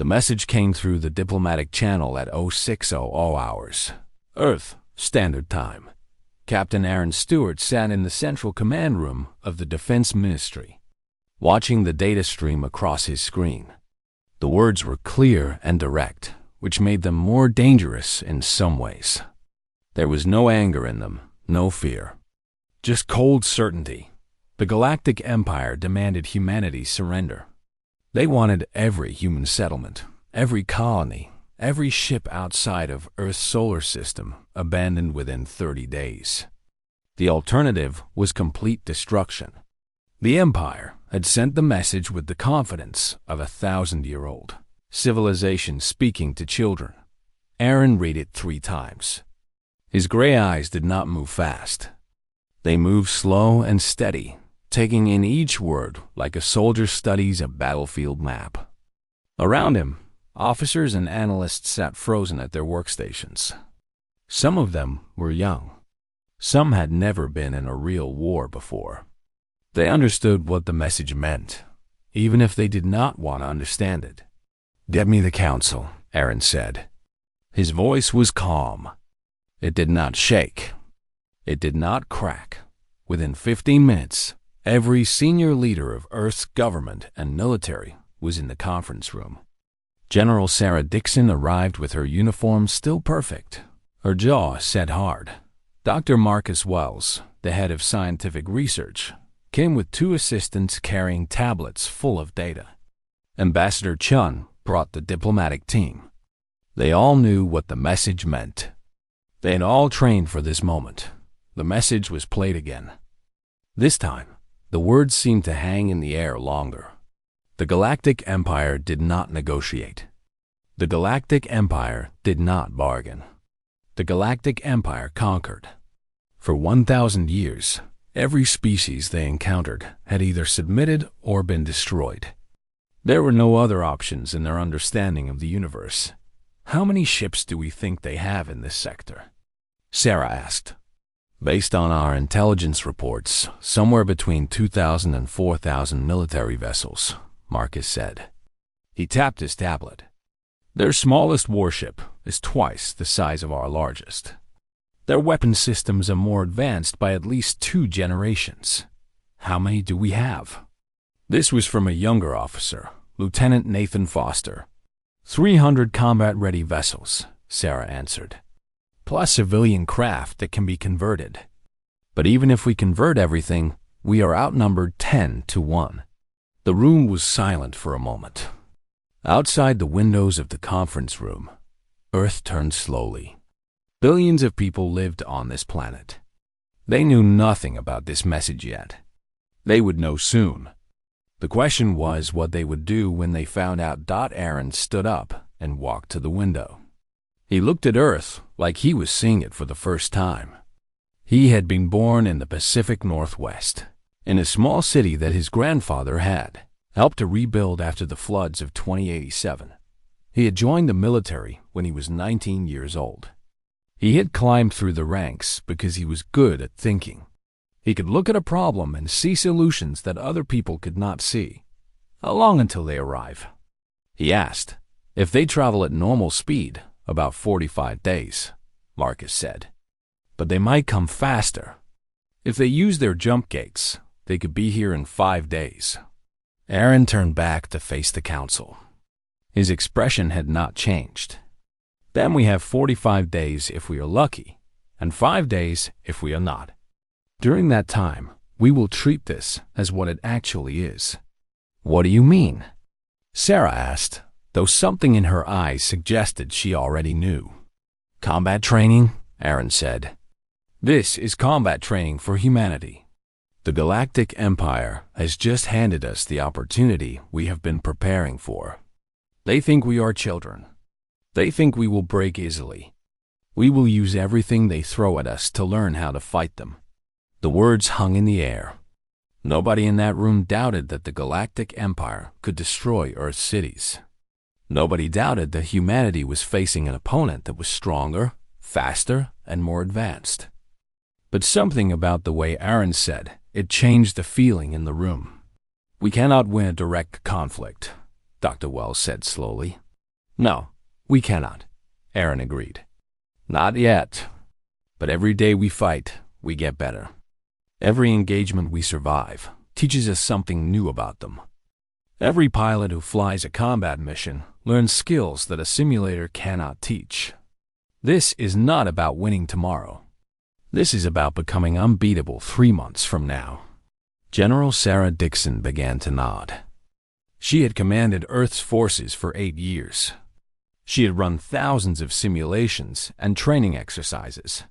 The message came through the diplomatic channel at 0600 hours, Earth Standard Time. Captain Aaron Stewart sat in the central command room of the Defense Ministry, watching the data stream across his screen. The words were clear and direct, which made them more dangerous in some ways. There was no anger in them, no fear. Just cold certainty. The Galactic Empire demanded humanity's surrender. They wanted every human settlement, every colony, every ship outside of Earth's solar system abandoned within 30 days. The alternative was complete destruction. The Empire had sent the message with the confidence of a 1,000-year-old civilization speaking to children. Aaron read it 3 times. His gray eyes did not move fast. They moved slow and steady, taking in each word like a soldier studies a battlefield map. Around him, officers and analysts sat frozen at their workstations. Some of them were young. Some had never been in a real war before. They understood what the message meant, even if they did not want to understand it. "Get me the council," Aaron said. His voice was calm. It did not shake. It did not crack. Within 15 minutes, every senior leader of Earth's government and military was in the conference room. General Sarah Dixon arrived with her uniform still perfect, her jaw set hard. Dr. Marcus Wells, the head of scientific research, came with 2 assistants carrying tablets full of data. Ambassador Chun brought the diplomatic team. They all knew what the message meant. They had all trained for this moment. The message was played again. This time, the words seemed to hang in the air longer. The Galactic Empire did not negotiate. The Galactic Empire did not bargain. The Galactic Empire conquered. For 1,000 years, every species they encountered had either submitted or been destroyed. There were no other options in their understanding of the universe. "How many ships do we think they have in this sector?" Sarah asked. "Based on our intelligence reports, somewhere between 2,000 and 4,000 military vessels," Marcus said. He tapped his tablet. "Their smallest warship is twice the size of our largest. Their weapon systems are more advanced by at least 2 generations. How many do we have?" This was from a younger officer, Lieutenant Nathan Foster. 300 combat-ready vessels," Sarah answered. "Plus civilian craft that can be converted. But even if we convert everything, we are outnumbered 10 to 1. The room was silent for a moment. Outside the windows of the conference room, Earth turned slowly. Billions of people lived on this planet. They knew nothing about this message yet. They would know soon. The question was what they would do when they found out. Aaron stood up and walked to the window. He looked at Earth like he was seeing it for the first time. He had been born in the Pacific Northwest, in a small city that his grandfather had helped to rebuild after the floods of 2087. He had joined the military when he was 19 years old. He had climbed through the ranks because he was good at thinking. He could look at a problem and see solutions that other people could not see. "How long until they arrive?" he asked. "If they travel at normal speed, about 45 days, Marcus said. "But they might come faster. If they use their jump gates, they could be here in 5 days." Aaron turned back to face the council. His expression had not changed. "Then we have 45 days if we are lucky, and 5 days if we are not. During that time, we will treat this as what it actually is." "What do you mean?" Sarah asked, though something in her eyes suggested she already knew. "Combat training," Aaron said. "This is combat training for humanity. The Galactic Empire has just handed us the opportunity we have been preparing for. They think we are children. They think we will break easily. We will use everything they throw at us to learn how to fight them." The words hung in the air. Nobody in that room doubted that the Galactic Empire could destroy Earth's cities. Nobody doubted that humanity was facing an opponent that was stronger, faster, and more advanced. But something about the way Aaron said it changed the feeling in the room. "We cannot win a direct conflict," Dr. Wells said slowly. No, we cannot, Aaron agreed. Not yet. But every day we fight, we get better. Every engagement we survive teaches us something new about them. Every pilot who flies a combat mission learns skills that a simulator cannot teach. This is not about winning tomorrow. This is about becoming unbeatable 3 months from now. General Sarah Dixon began to nod. She had commanded Earth's forces for 8 years. She had run thousands of simulations and training exercises.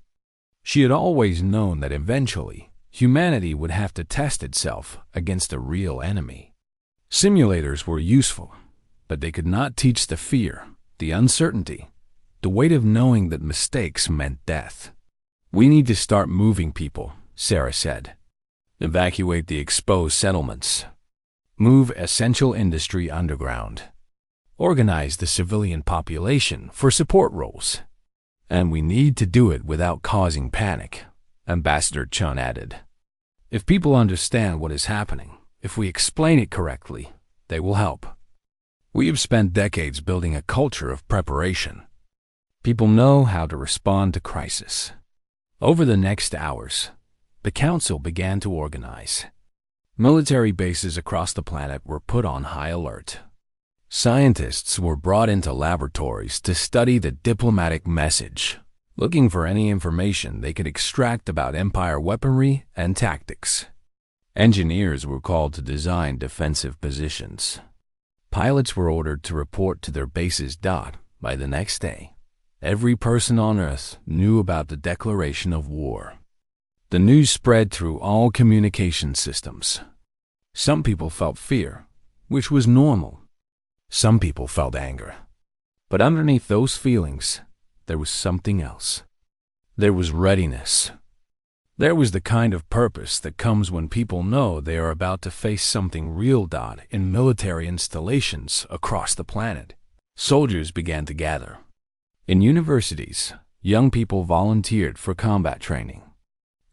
She had always known that eventually humanity would have to test itself against a real enemy. Simulators were useful, but they could not teach the fear, the uncertainty, the weight of knowing that mistakes meant death. We need to start moving people, Sarah said. Evacuate the exposed settlements. Move essential industry underground. Organize the civilian population for support roles. And we need to do it without causing panic, Ambassador Chun added. If people understand what is happening, if we explain it correctly, they will help. We have spent decades building a culture of preparation. People know how to respond to crisis. Over the next hours, the Council began to organize. Military bases across the planet were put on high alert. Scientists were brought into laboratories to study the diplomatic message, looking for any information they could extract about Empire weaponry and tactics. Engineers were called to design defensive positions. Pilots were ordered to report to their bases. By the next day, every person on Earth knew about the declaration of war. The news spread through all communication systems. Some people felt fear, which was normal. Some people felt anger. But underneath those feelings, there was something else. There was readiness. There was the kind of purpose that comes when people know they are about to face something real. In military installations across the planet, soldiers began to gather. In universities, young people volunteered for combat training.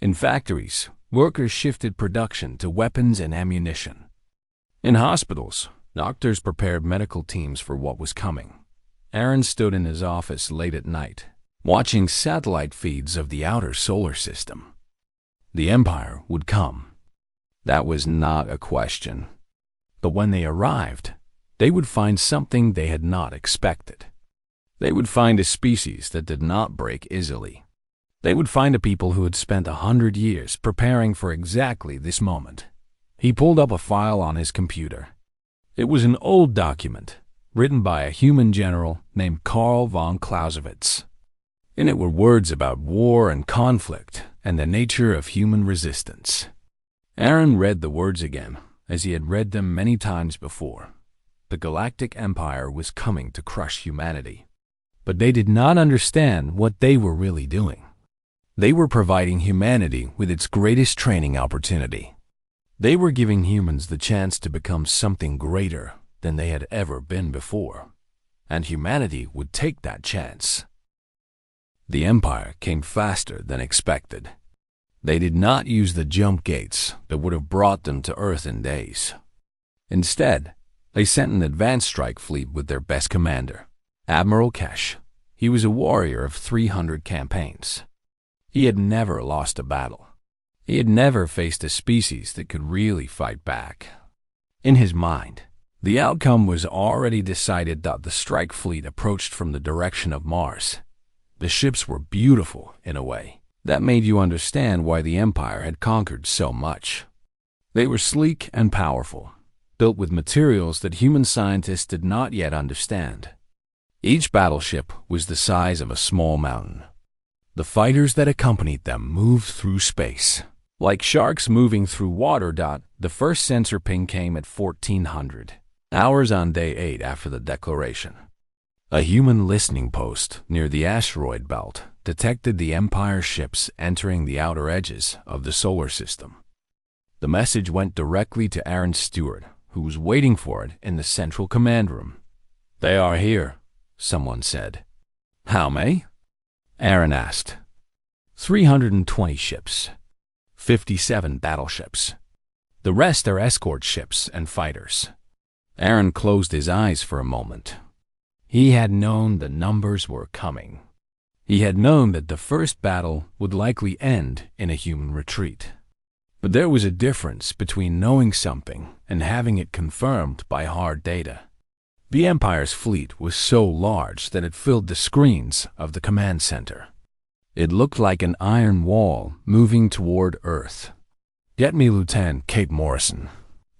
In factories, workers shifted production to weapons and ammunition. In hospitals, doctors prepared medical teams for what was coming. Aaron stood in his office late at night, watching satellite feeds of the outer solar system. The Empire would come. That was not a question. But when they arrived, they would find something they had not expected. They would find a species that did not break easily. They would find a people who had spent 100 years preparing for exactly this moment. He pulled up a file on his computer. It was an old document, written by a human general named Karl von Clausewitz. In it were words about war and conflict and the nature of human resistance. Aaron read the words again, as he had read them many times before. The Galactic Empire was coming to crush humanity. But they did not understand what they were really doing. They were providing humanity with its greatest training opportunity. They were giving humans the chance to become something greater than they had ever been before. And humanity would take that chance. The Empire came faster than expected. They did not use the jump gates that would have brought them to Earth in days. Instead, they sent an advanced strike fleet with their best commander, Admiral Kesh. He was a warrior of 300 campaigns. He had never lost a battle. He had never faced a species that could really fight back. In his mind, the outcome was already decided. The strike fleet approached from the direction of Mars. The ships were beautiful in a way that made you understand why the Empire had conquered so much. They were sleek and powerful, built with materials that human scientists did not yet understand. Each battleship was the size of a small mountain. The fighters that accompanied them moved through space, like sharks moving through water. The first sensor ping came at 1400 hours on day 8 after the declaration. A human listening post near the asteroid belt detected the Empire ships entering the outer edges of the solar system. The message went directly to Aaron Stewart, who was waiting for it in the central command room. "They are here," someone said. "How many?" Aaron asked. 320 ships. 57 battleships. The rest are escort ships and fighters. Aaron closed his eyes for a moment. He had known the numbers were coming. He had known that the first battle would likely end in a human retreat. But there was a difference between knowing something and having it confirmed by hard data. The Empire's fleet was so large that it filled the screens of the command center. It looked like an iron wall moving toward Earth. "Get me Lieutenant Kate Morrison,"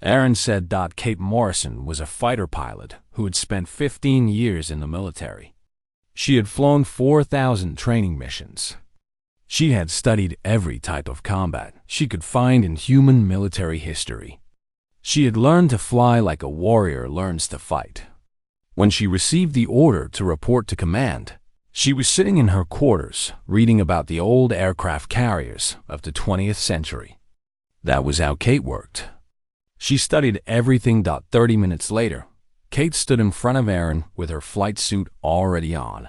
Aaron said. Kate Morrison was a fighter pilot who had spent 15 years in the military. She had flown 4,000 training missions. She had studied every type of combat she could find in human military history. She had learned to fly like a warrior learns to fight. When she received the order to report to command, she was sitting in her quarters reading about the old aircraft carriers of the 20th century. That was how Kate worked. She studied everything. 30 minutes later, Kate stood in front of Aaron with her flight suit already on.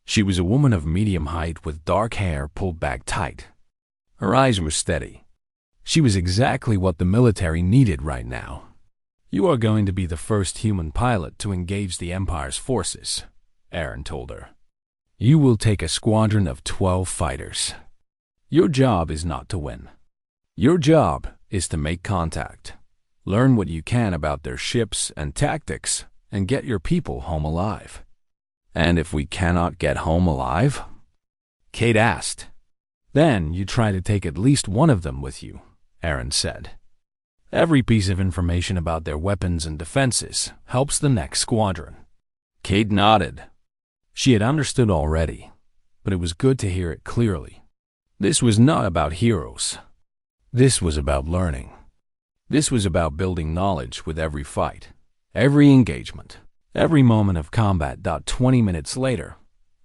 She was a woman of medium height with dark hair pulled back tight. Her eyes were steady. She was exactly what the military needed right now. "You are going to be the first human pilot to engage the Empire's forces," Aaron told her. "You will take a squadron of 12 fighters. Your job is not to win. Your job is to make contact, learn what you can about their ships and tactics, and get your people home alive." "And if we cannot get home alive?" Kate asked. "Then you try to take at least one of them with you," Aaron said. "Every piece of information about their weapons and defenses helps the next squadron." Kate nodded. She had understood already, but it was good to hear it clearly. This was not about heroes. This was about learning. This was about building knowledge with every fight, every engagement, every moment of combat. 20 minutes later,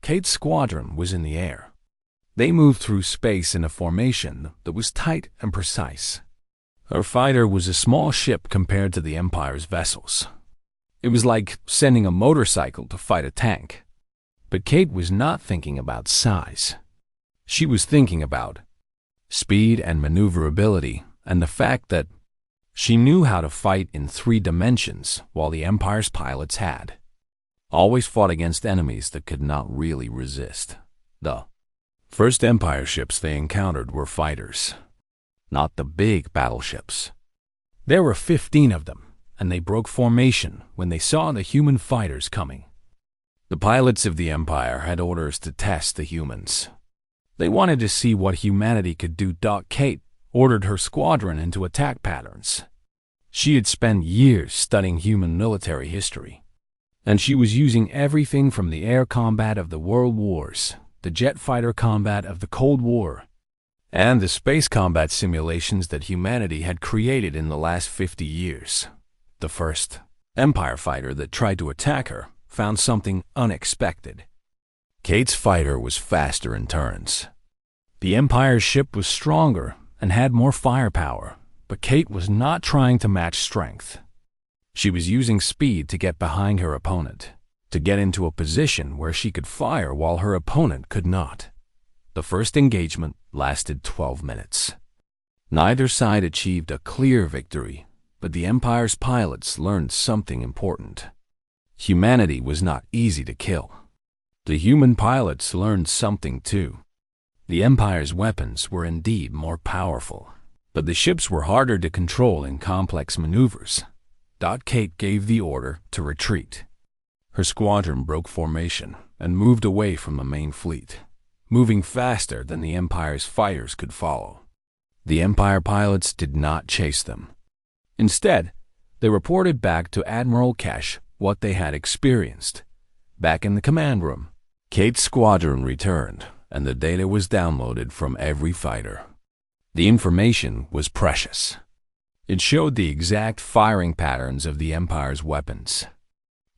Kate's squadron was in the air. They moved through space in a formation that was tight and precise. Her fighter was a small ship compared to the Empire's vessels. It was like sending a motorcycle to fight a tank. But Kate was not thinking about size. She was thinking about speed and maneuverability, and the fact that she knew how to fight in 3 dimensions while the Empire's pilots had always fought against enemies that could not really resist. The first Empire ships they encountered were fighters, not the big battleships. There were 15 of them, and they broke formation when they saw the human fighters coming. The pilots of the Empire had orders to test the humans. They wanted to see what humanity could do. Kate ordered her squadron into attack patterns. She had spent years studying human military history, and she was using everything from the air combat of the World Wars, the jet fighter combat of the Cold War, and the space combat simulations that humanity had created in the last 50 years. The first Empire fighter that tried to attack her found something unexpected. Kate's fighter was faster in turns. The Empire's ship was stronger and had more firepower, but Kate was not trying to match strength. She was using speed to get behind her opponent, to get into a position where she could fire while her opponent could not. The first engagement lasted 12 minutes. Neither side achieved a clear victory, but the Empire's pilots learned something important. Humanity was not easy to kill. The human pilots learned something too. The Empire's weapons were indeed more powerful, but the ships were harder to control in complex maneuvers. Kate gave the order to retreat. Her squadron broke formation and moved away from the main fleet, moving faster than the Empire's fighters could follow. The Empire pilots did not chase them. Instead, they reported back to Admiral Kesh what they had experienced. Back in the command room, Kate's squadron returned, and the data was downloaded from every fighter. The information was precious. It showed the exact firing patterns of the Empire's weapons.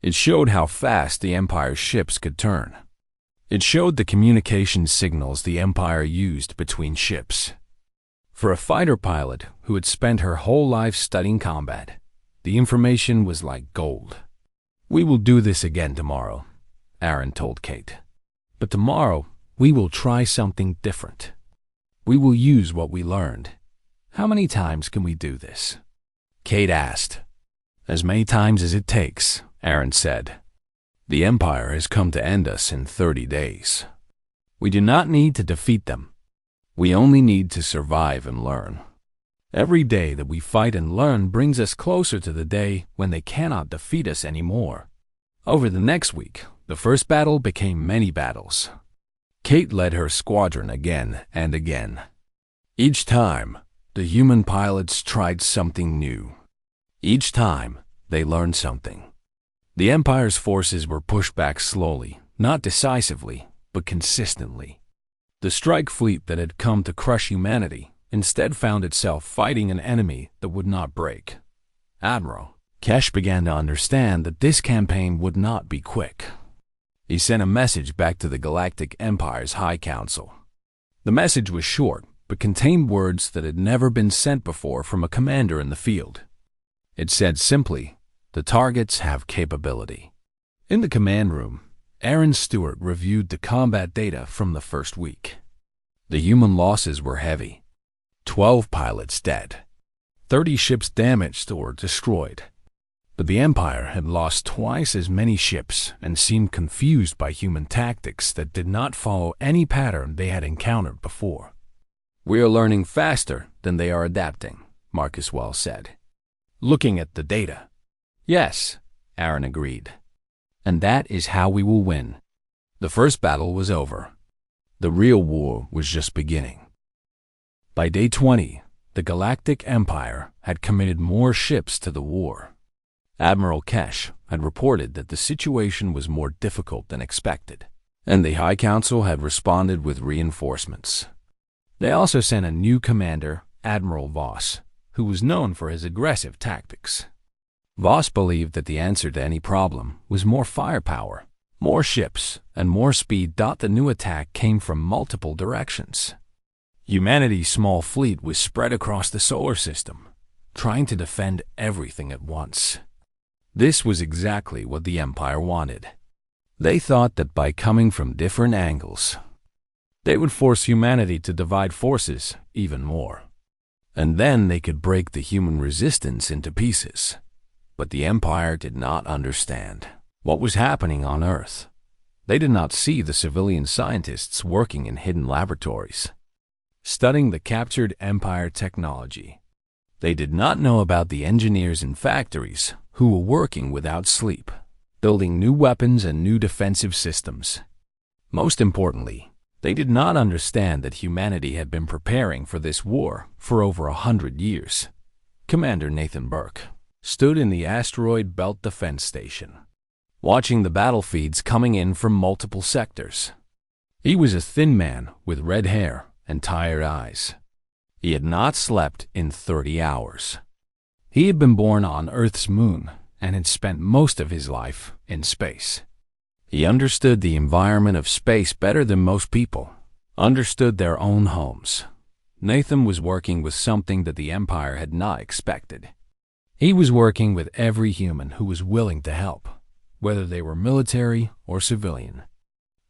It showed how fast the Empire's ships could turn. It showed the communication signals the Empire used between ships. For a fighter pilot who had spent her whole life studying combat, the information was like gold. "We will do this again tomorrow," Aaron told Kate. "But tomorrow, we will try something different. We will use what we learned. How many times can we do this?" Kate asked. "As many times as it takes," Aaron said. The Empire has come to end us in 30 days. We do not need to defeat them. We only need to survive and learn. Every day that we fight and learn brings us closer to the day when they cannot defeat us anymore. Over the next week, the first battle became many battles. Kate led her squadron again and again. Each time, the human pilots tried something new. Each time, they learned something. The Empire's forces were pushed back slowly, not decisively, but consistently. The strike fleet that had come to crush humanity instead found itself fighting an enemy that would not break. Admiral Kesh began to understand that this campaign would not be quick. He sent a message back to the Galactic Empire's High Council. The message was short, but contained words that had never been sent before from a commander in the field. It said simply, "The targets have capability." In the command room, Aaron Stewart reviewed the combat data from the first week. The human losses were heavy. 12 pilots dead. 30 ships damaged or destroyed. But the Empire had lost twice as many ships and seemed confused by human tactics that did not follow any pattern they had encountered before. "We are learning faster than they are adapting," Marcus Wells said, looking at the data. "Yes," Aaron agreed. "And that is how we will win." The first battle was over. The real war was just beginning. By day 20, the Galactic Empire had committed more ships to the war. Admiral Kesh had reported that the situation was more difficult than expected, and the High Council had responded with reinforcements. They also sent a new commander, Admiral Voss, who was known for his aggressive tactics. Voss believed that the answer to any problem was more firepower, more ships, and more speed. The new attack came from multiple directions. Humanity's small fleet was spread across the solar system, trying to defend everything at once. This was exactly what the Empire wanted. They thought that by coming from different angles, they would force humanity to divide forces even more. And then they could break the human resistance into pieces. But the Empire did not understand what was happening on Earth. They did not see the civilian scientists working in hidden laboratories, studying the captured Empire technology. They did not know about the engineers in factories who were working without sleep, building new weapons and new defensive systems. Most importantly, they did not understand that humanity had been preparing for this war for over 100 years. Commander Nathan Burke stood in the Asteroid Belt Defense Station, watching the battle feeds coming in from multiple sectors. He was a thin man with red hair and tired eyes. He had not slept in 30 hours. He had been born on Earth's moon and had spent most of his life in space. He understood the environment of space better than most people, understood their own homes. Nathan was working with something that the Empire had not expected. He was working with every human who was willing to help, whether they were military or civilian.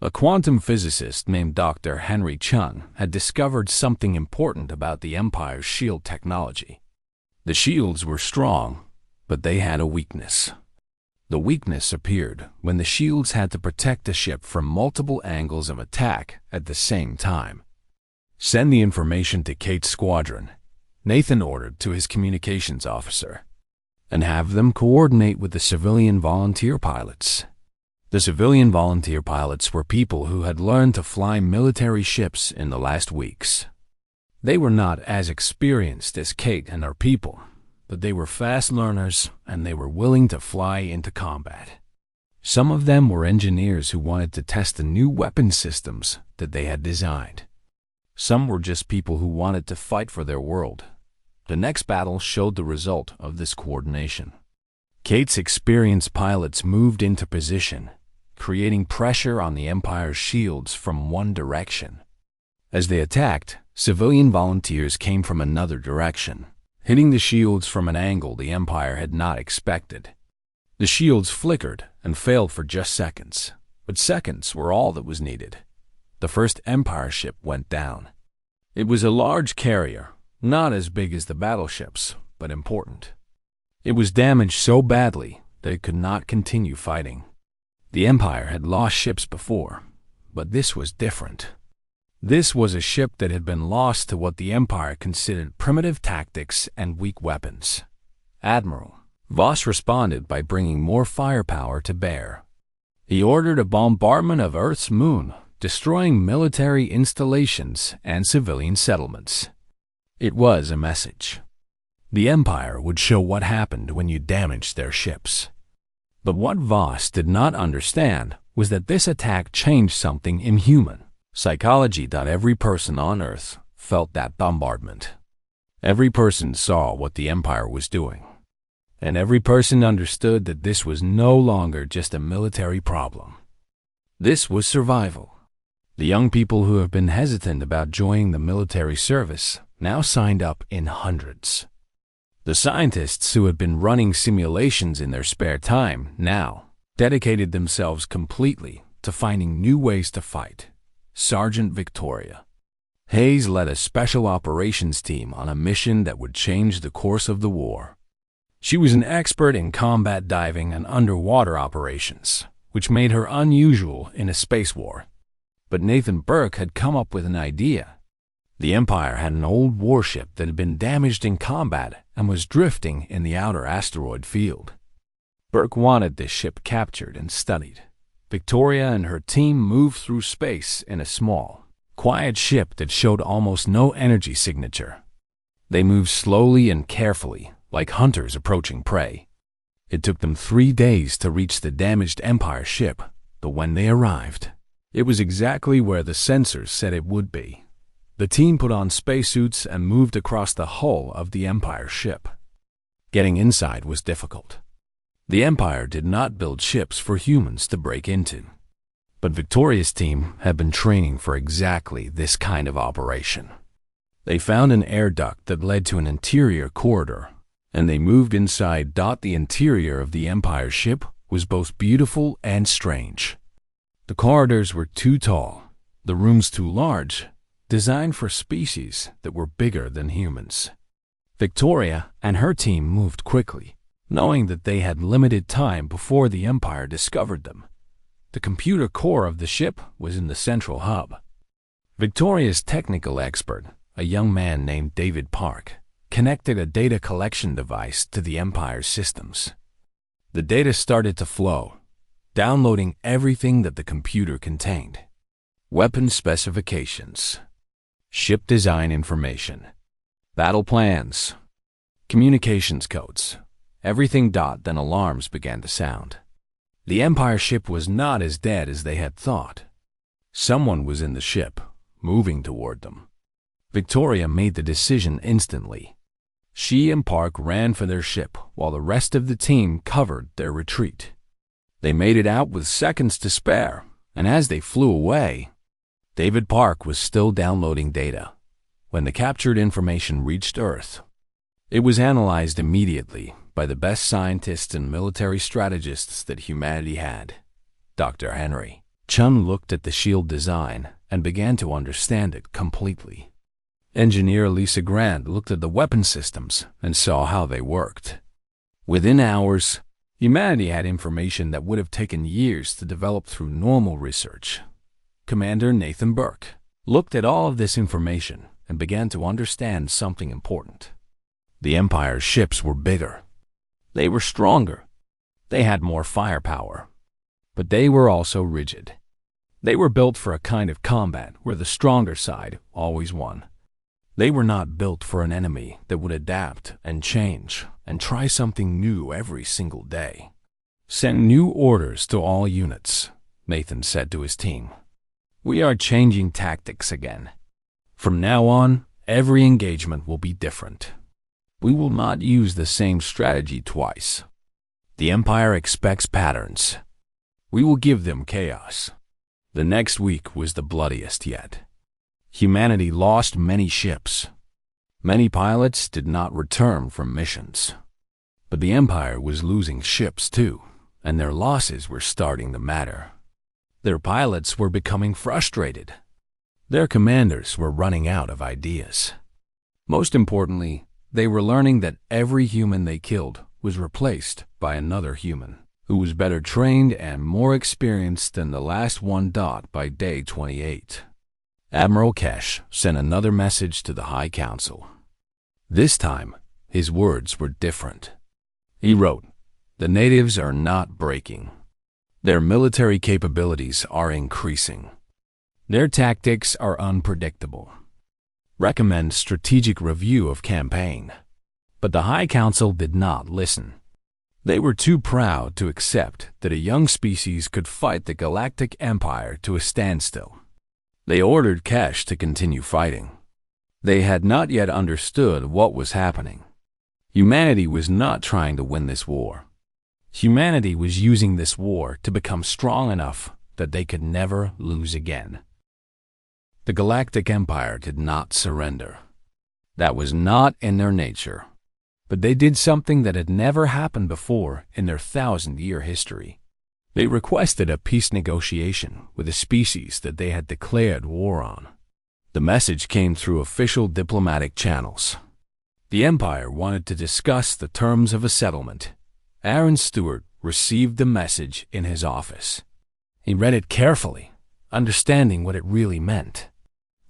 A quantum physicist named Dr. Henry Chung had discovered something important about the Empire's shield technology. The shields were strong, but they had a weakness. The weakness appeared when the shields had to protect the ship from multiple angles of attack at the same time. "Send the information to Kate's squadron," Nathan ordered to his communications officer, "and have them coordinate with the civilian volunteer pilots." The civilian volunteer pilots were people who had learned to fly military ships in the last weeks. They were not as experienced as Kate and her people, but they were fast learners and they were willing to fly into combat. Some of them were engineers who wanted to test the new weapon systems that they had designed. Some were just people who wanted to fight for their world. The next battle showed the result of this coordination. Kate's experienced pilots moved into position, creating pressure on the Empire's shields from one direction. As they attacked, civilian volunteers came from another direction, hitting the shields from an angle the Empire had not expected. The shields flickered and failed for just seconds, but seconds were all that was needed. The first Empire ship went down. It was a large carrier, not as big as the battleships, but important. It was damaged so badly that it could not continue fighting. The Empire had lost ships before, but this was different. This was a ship that had been lost to what the Empire considered primitive tactics and weak weapons. Admiral Voss responded by bringing more firepower to bear. He ordered a bombardment of Earth's moon, destroying military installations and civilian settlements. It was a message. The Empire would show what happened when you damaged their ships. But what Voss did not understand was that this attack changed something inhuman. Psychology. Every person on Earth felt that bombardment. Every person saw what the Empire was doing. And every person understood that this was no longer just a military problem. This was survival. The young people who have been hesitant about joining the military service now signed up in hundreds. The scientists who had been running simulations in their spare time now dedicated themselves completely to finding new ways to fight. Sergeant Victoria Hayes led a special operations team on a mission that would change the course of the war. She was an expert in combat diving and underwater operations, which made her unusual in a space war. But Nathan Burke had come up with an idea. The Empire had an old warship that had been damaged in combat and was drifting in the outer asteroid field. Burke wanted this ship captured and studied. Victoria and her team moved through space in a small, quiet ship that showed almost no energy signature. They moved slowly and carefully, like hunters approaching prey. It took them 3 days to reach the damaged Empire ship, but when they arrived, it was exactly where the sensors said it would be. The team put on spacesuits and moved across the hull of the Empire ship. Getting inside was difficult. The Empire did not build ships for humans to break into. But Victoria's team had been training for exactly this kind of operation. They found an air duct that led to an interior corridor, and they moved inside. The interior of the Empire ship was both beautiful and strange. The corridors were too tall, the rooms too large, designed for species that were bigger than humans. Victoria and her team moved quickly, knowing that they had limited time before the Empire discovered them. The computer core of the ship was in the central hub. Victoria's technical expert, a young man named David Park, connected a data collection device to the Empire's systems. The data started to flow, downloading everything that the computer contained. Weapon specifications, ship design information, battle plans, communications codes, everything. Then alarms began to sound. The Empire ship was not as dead as they had thought. Someone was in the ship, moving toward them. Victoria made the decision instantly. She and Park ran for their ship while the rest of the team covered their retreat. They made it out with seconds to spare, and as they flew away, David Park was still downloading data. When the captured information reached Earth, it was analyzed immediately by the best scientists and military strategists that humanity had. Dr. Henry Chun looked at the shield design and began to understand it completely. Engineer Lisa Grant looked at the weapon systems and saw how they worked. Within hours, humanity had information that would have taken years to develop through normal research. Commander Nathan Burke looked at all of this information and began to understand something important. The Empire's ships were bigger. They were stronger. They had more firepower. But they were also rigid. They were built for a kind of combat where the stronger side always won. They were not built for an enemy that would adapt and change and try something new every single day. Send new orders to all units, Nathan said to his team. We are changing tactics again. From now on, every engagement will be different. We will not use the same strategy twice. The Empire expects patterns. We will give them chaos. The next week was the bloodiest yet. Humanity lost many ships. Many pilots did not return from missions. But the Empire was losing ships too, and their losses were starting to matter. Their pilots were becoming frustrated. Their commanders were running out of ideas. Most importantly, they were learning that every human they killed was replaced by another human, who was better trained and more experienced than the last one. By day 28, Admiral Kesh sent another message to the High Council. This time, his words were different. He wrote, "The natives are not breaking. Their military capabilities are increasing. Their tactics are unpredictable. Recommend strategic review of campaign." But the High Council did not listen. They were too proud to accept that a young species could fight the Galactic Empire to a standstill. They ordered Kesh to continue fighting. They had not yet understood what was happening. Humanity was not trying to win this war. Humanity was using this war to become strong enough that they could never lose again. The Galactic Empire did not surrender. That was not in their nature. But they did something that had never happened before in their 1,000-year history. They requested a peace negotiation with a species that they had declared war on. The message came through official diplomatic channels. The Empire wanted to discuss the terms of a settlement. Aaron Stewart received the message in his office. He read it carefully, understanding what it really meant.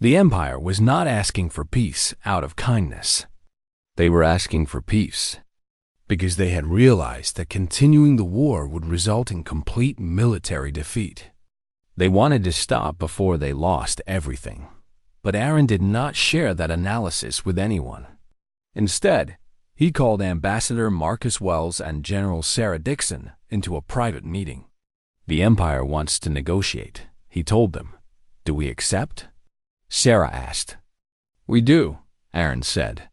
The Empire was not asking for peace out of kindness. They were asking for peace because they had realized that continuing the war would result in complete military defeat. They wanted to stop before they lost everything. But Aaron did not share that analysis with anyone. Instead, he called Ambassador Marcus Wells and General Sarah Dixon into a private meeting. "The Empire wants to negotiate," he told them. "Do we accept?" Sarah asked. "We do," Aaron said.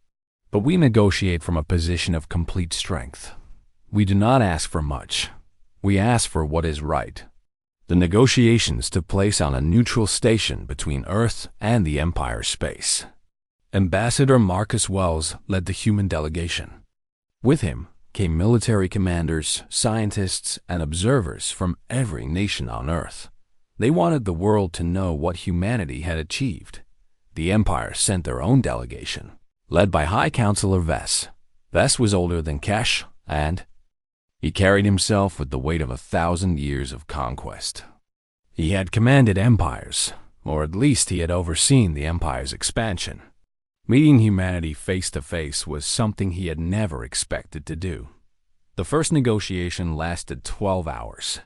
"But we negotiate from a position of complete strength. We do not ask for much. We ask for what is right." The negotiations took place on a neutral station between Earth and the Empire's space. Ambassador Marcus Wells led the human delegation. With him came military commanders, scientists, and observers from every nation on Earth. They wanted the world to know what humanity had achieved. The Empire sent their own delegation, led by High Counselor Vess. Vess was older than Kesh, and he carried himself with the weight of 1,000 years of conquest. He had commanded empires, or at least he had overseen the Empire's expansion. Meeting humanity face to face was something he had never expected to do. The first negotiation lasted 12 hours.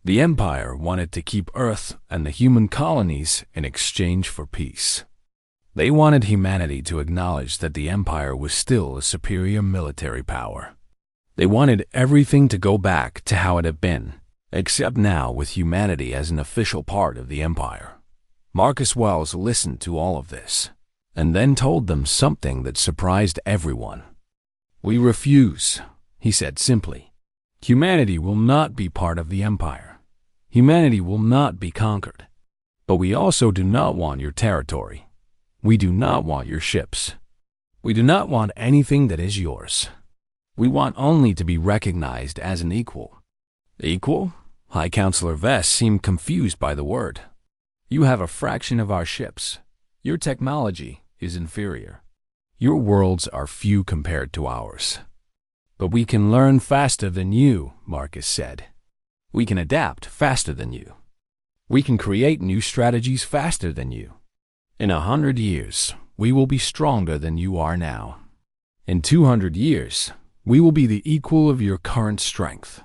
The Empire wanted to keep Earth and the human colonies in exchange for peace. They wanted humanity to acknowledge that the Empire was still a superior military power. They wanted everything to go back to how it had been, except now with humanity as an official part of the Empire. Marcus Wells listened to all of this, and then told them something that surprised everyone. "We refuse," he said simply. "Humanity will not be part of the Empire. Humanity will not be conquered. But we also do not want your territory. We do not want your ships. We do not want anything that is yours. We want only to be recognized as an equal." "Equal?" High Counselor Vess seemed confused by the word. "You have a fraction of our ships. Your technology is inferior. Your worlds are few compared to ours. But we can learn faster than you," Marcus said. "We can adapt faster than you. We can create new strategies faster than you. In 100 years, we will be stronger than you are now. In 200 years, we will be the equal of your current strength.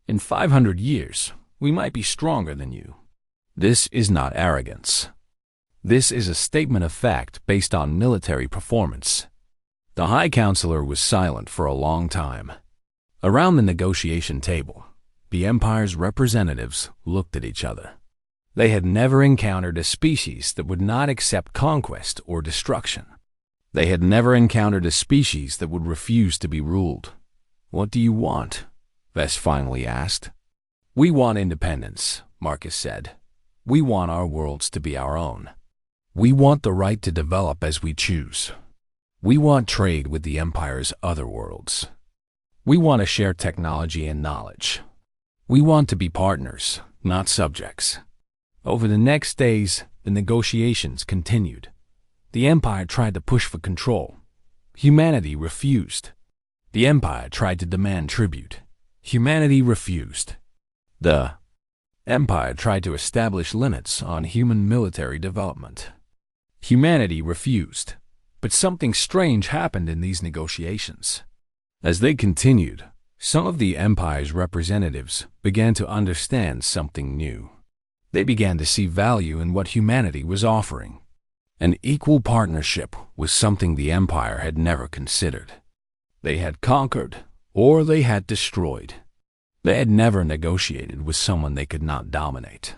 In 500 years, we might be stronger than you. This is not arrogance. This is a statement of fact based on military performance." The High Counselor was silent for a long time. Around the negotiation table, the Empire's representatives looked at each other. They had never encountered a species that would not accept conquest or destruction. They had never encountered a species that would refuse to be ruled. "What do you want?" Vess finally asked. "We want independence," Marcus said. "We want our worlds to be our own. We want the right to develop as we choose. We want trade with the Empire's other worlds. We want to share technology and knowledge. We want to be partners, not subjects." Over the next days, the negotiations continued. The Empire tried to push for control. Humanity refused. The Empire tried to demand tribute. Humanity refused. The Empire tried to establish limits on human military development. Humanity refused, but something strange happened in these negotiations. As they continued, some of the Empire's representatives began to understand something new. They began to see value in what humanity was offering. An equal partnership was something the Empire had never considered. They had conquered, or they had destroyed. They had never negotiated with someone they could not dominate.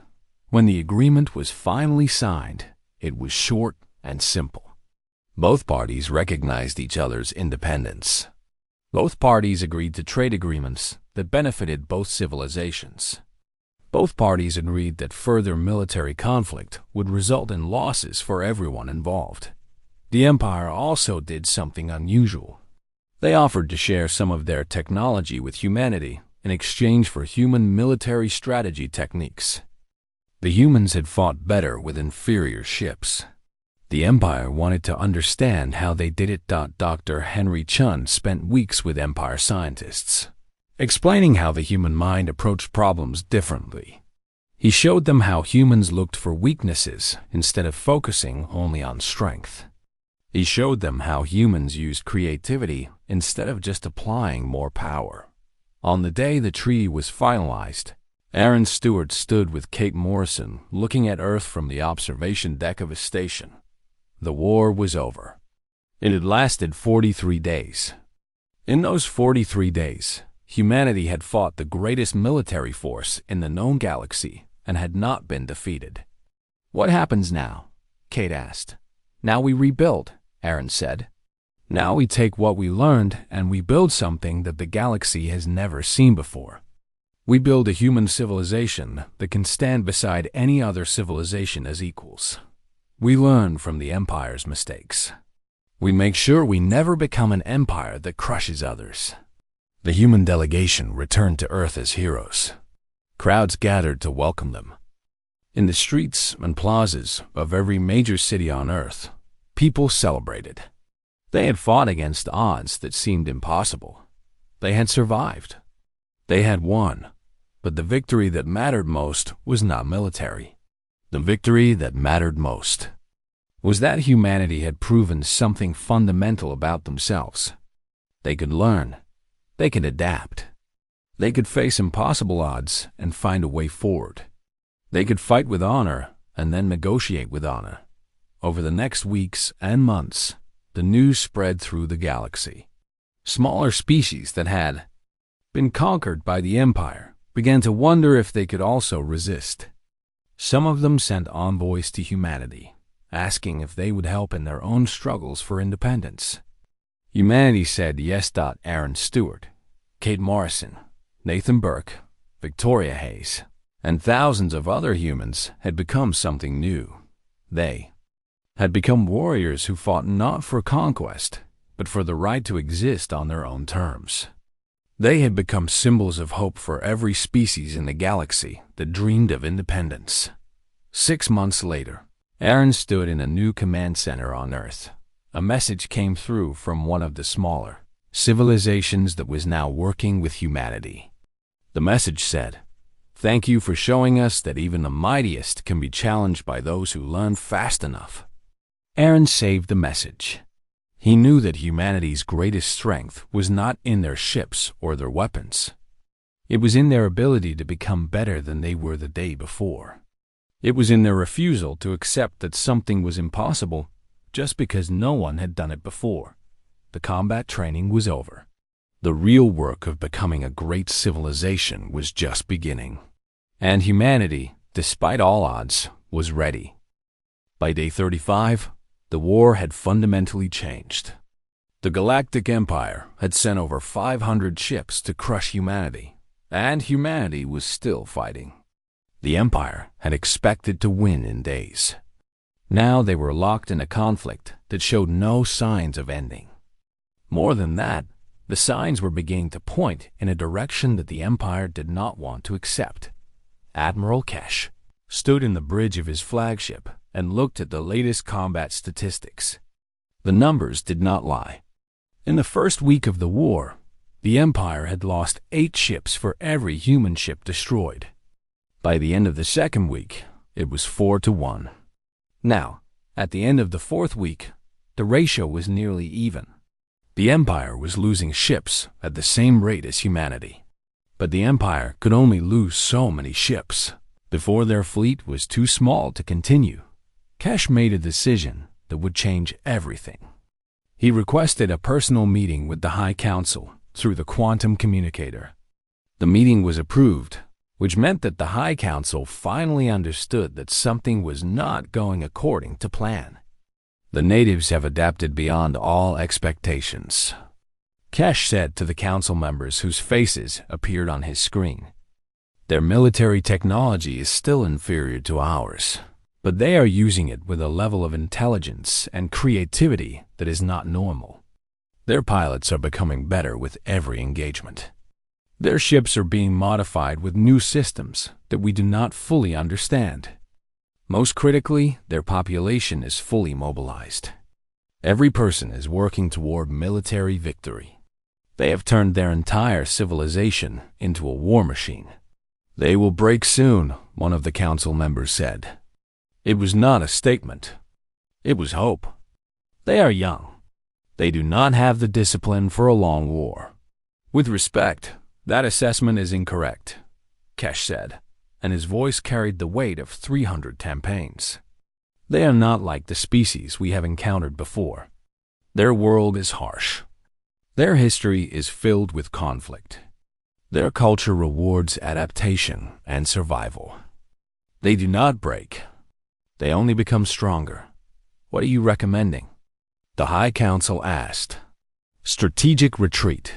When the agreement was finally signed, it was short and simple. Both parties recognized each other's independence. Both parties agreed to trade agreements that benefited both civilizations. Both parties agreed that further military conflict would result in losses for everyone involved. The Empire also did something unusual. They offered to share some of their technology with humanity in exchange for human military strategy techniques. The humans had fought better with inferior ships. The Empire wanted to understand how they did it. Dr. Henry Chun spent weeks with Empire scientists, explaining how the human mind approached problems differently. He showed them how humans looked for weaknesses instead of focusing only on strength. He showed them how humans used creativity instead of just applying more power. On the day the treaty was finalized, Aaron Stewart stood with Kate Morrison looking at Earth from the observation deck of his station. The war was over. It had lasted 43 days. In those 43 days, humanity had fought the greatest military force in the known galaxy and had not been defeated. "What happens now?" Kate asked. "Now we rebuild," Aaron said. "Now we take what we learned and we build something that the galaxy has never seen before. We build a human civilization that can stand beside any other civilization as equals. We learn from the Empire's mistakes. We make sure we never become an empire that crushes others." The human delegation returned to Earth as heroes. Crowds gathered to welcome them. In the streets and plazas of every major city on Earth, people celebrated. They had fought against odds that seemed impossible. They had survived. They had won. But the victory that mattered most was not military. The victory that mattered most was that humanity had proven something fundamental about themselves. They could learn. They could adapt. They could face impossible odds and find a way forward. They could fight with honor and then negotiate with honor. Over the next weeks and months, the news spread through the galaxy. Smaller species that had been conquered by the Empire began to wonder if they could also resist. Some of them sent envoys to humanity, asking if they would help in their own struggles for independence. Humanity said yes. Aaron Stewart, Kate Morrison, Nathan Burke, Victoria Hayes, and thousands of other humans had become something new. They had become warriors who fought not for conquest, but for the right to exist on their own terms. They had become symbols of hope for every species in the galaxy that dreamed of independence. 6 months later, Aaron stood in a new command center on Earth. A message came through from one of the smaller civilizations that was now working with humanity. The message said, "Thank you for showing us that even the mightiest can be challenged by those who learn fast enough." Aaron saved the message. He knew that humanity's greatest strength was not in their ships or their weapons. It was in their ability to become better than they were the day before. It was in their refusal to accept that something was impossible just because no one had done it before. The combat training was over. The real work of becoming a great civilization was just beginning. And humanity, despite all odds, was ready. By day 35, the war had fundamentally changed. The Galactic Empire had sent over 500 ships to crush humanity, and humanity was still fighting. The Empire had expected to win in days. Now they were locked in a conflict that showed no signs of ending. More than that, the signs were beginning to point in a direction that the Empire did not want to accept. Admiral Kesh stood in the bridge of his flagship and looked at the latest combat statistics. The numbers did not lie. In the first week of the war, The Empire had lost 8 ships for every human ship destroyed. By the end of the second week, it was 4-1. Now, at the end of the 4th week, the ratio was nearly even. The Empire was losing ships at the same rate as humanity. But the Empire could only lose so many ships before their fleet was too small to continue. Kesh made a decision that would change everything. He requested a personal meeting with the High Council through the quantum communicator. The meeting was approved, which meant that the High Council finally understood that something was not going according to plan. The natives have adapted beyond all expectations, Kesh said to the council members whose faces appeared on his screen. Their military technology is still inferior to ours, but they are using it with a level of intelligence and creativity that is not normal. Their pilots are becoming better with every engagement. Their ships are being modified with new systems that we do not fully understand. Most critically, their population is fully mobilized. Every person is working toward military victory. They have turned their entire civilization into a war machine. They will break soon, one of the council members said. It was not a statement. It was hope. They are young. They do not have the discipline for a long war. With respect, that assessment is incorrect, Kesh said, and his voice carried the weight of 300 campaigns. They are not like the species we have encountered before. Their world is harsh. Their history is filled with conflict. Their culture rewards adaptation and survival. They do not break. They only become stronger. What are you recommending? The High Council asked. Strategic retreat,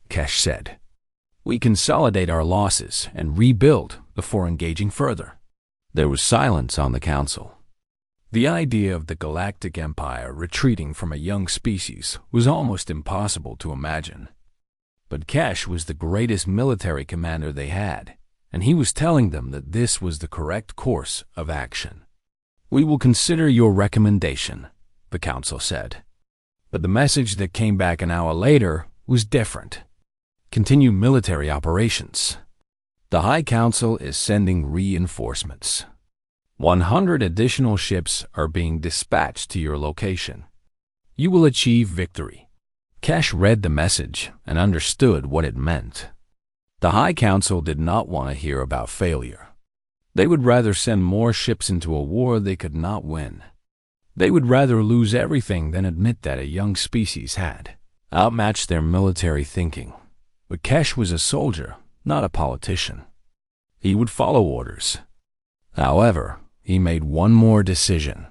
Kesh said. We consolidate our losses and rebuild before engaging further. There was silence on the council. The idea of the Galactic Empire retreating from a young species was almost impossible to imagine. But Kesh was the greatest military commander they had, and he was telling them that this was the correct course of action. We will consider your recommendation, the council said. But the message that came back an hour later was different. Continue military operations. The High Council is sending reinforcements. 100 additional ships are being dispatched to your location. You will achieve victory. Kesh read the message and understood what it meant. The High Council did not want to hear about failure. They would rather send more ships into a war they could not win. They would rather lose everything than admit that a young species had outmatched their military thinking. But Kesh was a soldier, not a politician. He would follow orders. However, he made one more decision.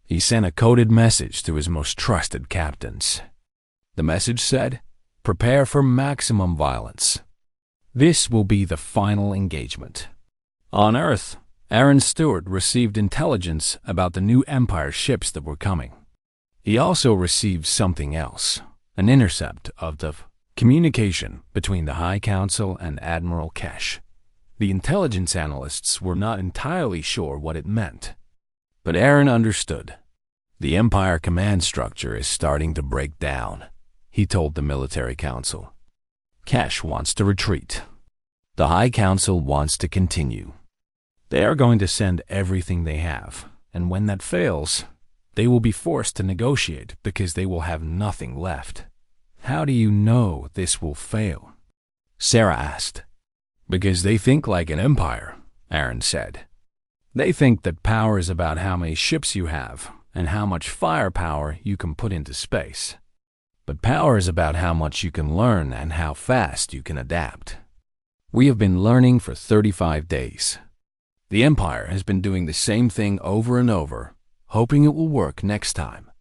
He sent a coded message to his most trusted captains. The message said, "Prepare for maximum violence. This will be the final engagement." On Earth, Aaron Stewart received intelligence about the new Empire ships that were coming. He also received something else, an intercept of the communication between the High Council and Admiral Kesh. The intelligence analysts were not entirely sure what it meant. But Aaron understood. The Empire command structure is starting to break down, he told the military council. Kesh wants to retreat. The High Council wants to continue. They are going to send everything they have, and when that fails, they will be forced to negotiate because they will have nothing left. How do you know this will fail? Sarah asked. Because they think like an empire, Aaron said. They think that power is about how many ships you have and how much firepower you can put into space. But power is about how much you can learn and how fast you can adapt. We have been learning for 35 days. The Empire has been doing the same thing over and over, hoping it will work next time.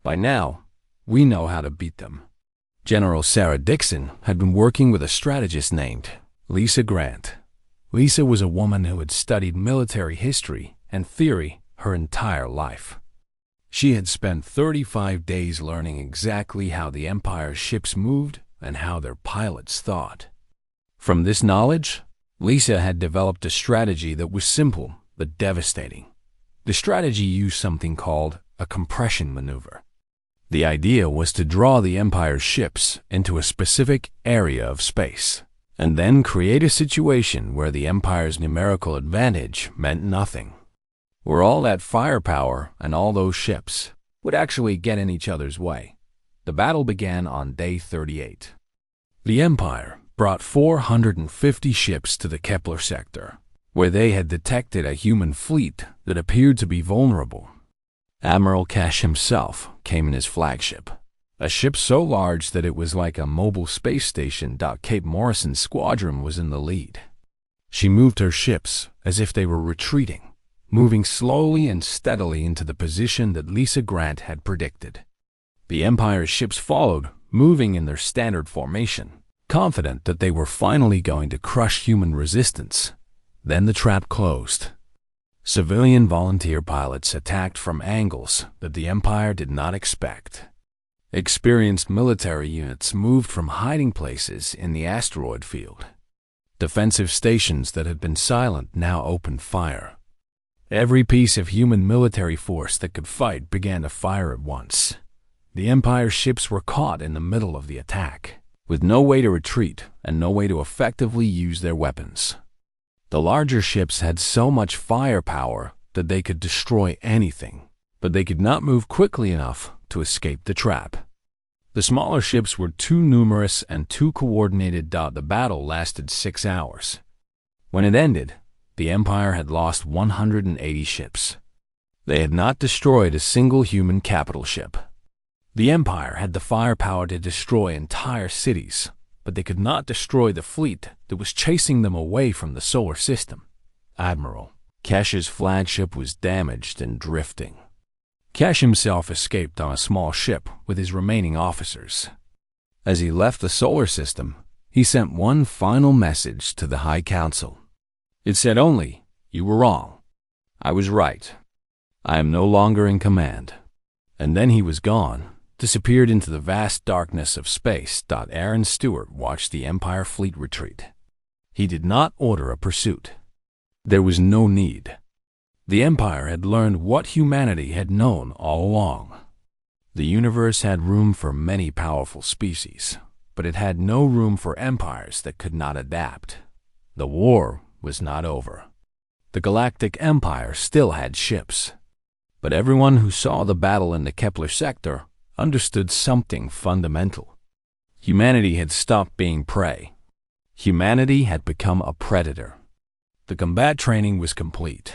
By now, we know how to beat them. General Sarah Dixon had been working with a strategist named Lisa Grant. Lisa was a woman who had studied military history and theory her entire life. She had spent 35 days learning exactly how the Empire's ships moved and how their pilots thought. From this knowledge, Lisa had developed a strategy that was simple but devastating. The strategy used something called a compression maneuver. The idea was to draw the Empire's ships into a specific area of space, and then create a situation where the Empire's numerical advantage meant nothing, where all that firepower and all those ships would actually get in each other's way. The battle began on day 38. The Empire brought 450 ships to the Kepler sector, where they had detected a human fleet that appeared to be vulnerable. Admiral Cash himself came in his flagship, a ship so large that it was like a mobile space station. Cape Morrison's squadron was in the lead. She moved her ships as if they were retreating, moving slowly and steadily into the position that Lisa Grant had predicted. The Empire's ships followed, moving in their standard formation, confident that they were finally going to crush human resistance. Then the trap closed. Civilian volunteer pilots attacked from angles that the Empire did not expect. Experienced military units moved from hiding places in the asteroid field. Defensive stations that had been silent now opened fire. Every piece of human military force that could fight began to fire at once. The Empire's ships were caught in the middle of the attack, with no way to retreat and no way to effectively use their weapons. The larger ships had so much firepower that they could destroy anything, but they could not move quickly enough to escape the trap. The smaller ships were too numerous and too coordinated. The battle lasted 6 hours. When it ended, the Empire had lost 180 ships. They had not destroyed a single human capital ship. The Empire had the firepower to destroy entire cities, but they could not destroy the fleet that was chasing them away from the solar system. Admiral Cash's flagship was damaged and drifting. Cash himself escaped on a small ship with his remaining officers. As he left the solar system, he sent one final message to the High Council. It said only, "You were wrong. I was right. I am no longer in command." And then he was gone, disappeared into the vast darkness of space. Aaron Stewart watched the Empire fleet retreat. He did not order a pursuit. There was no need. The Empire had learned what humanity had known all along. The universe had room for many powerful species, but it had no room for empires that could not adapt. The war was not over. The Galactic Empire still had ships. But everyone who saw the battle in the Kepler sector understood something fundamental. Humanity had stopped being prey. Humanity had become a predator. The combat training was complete.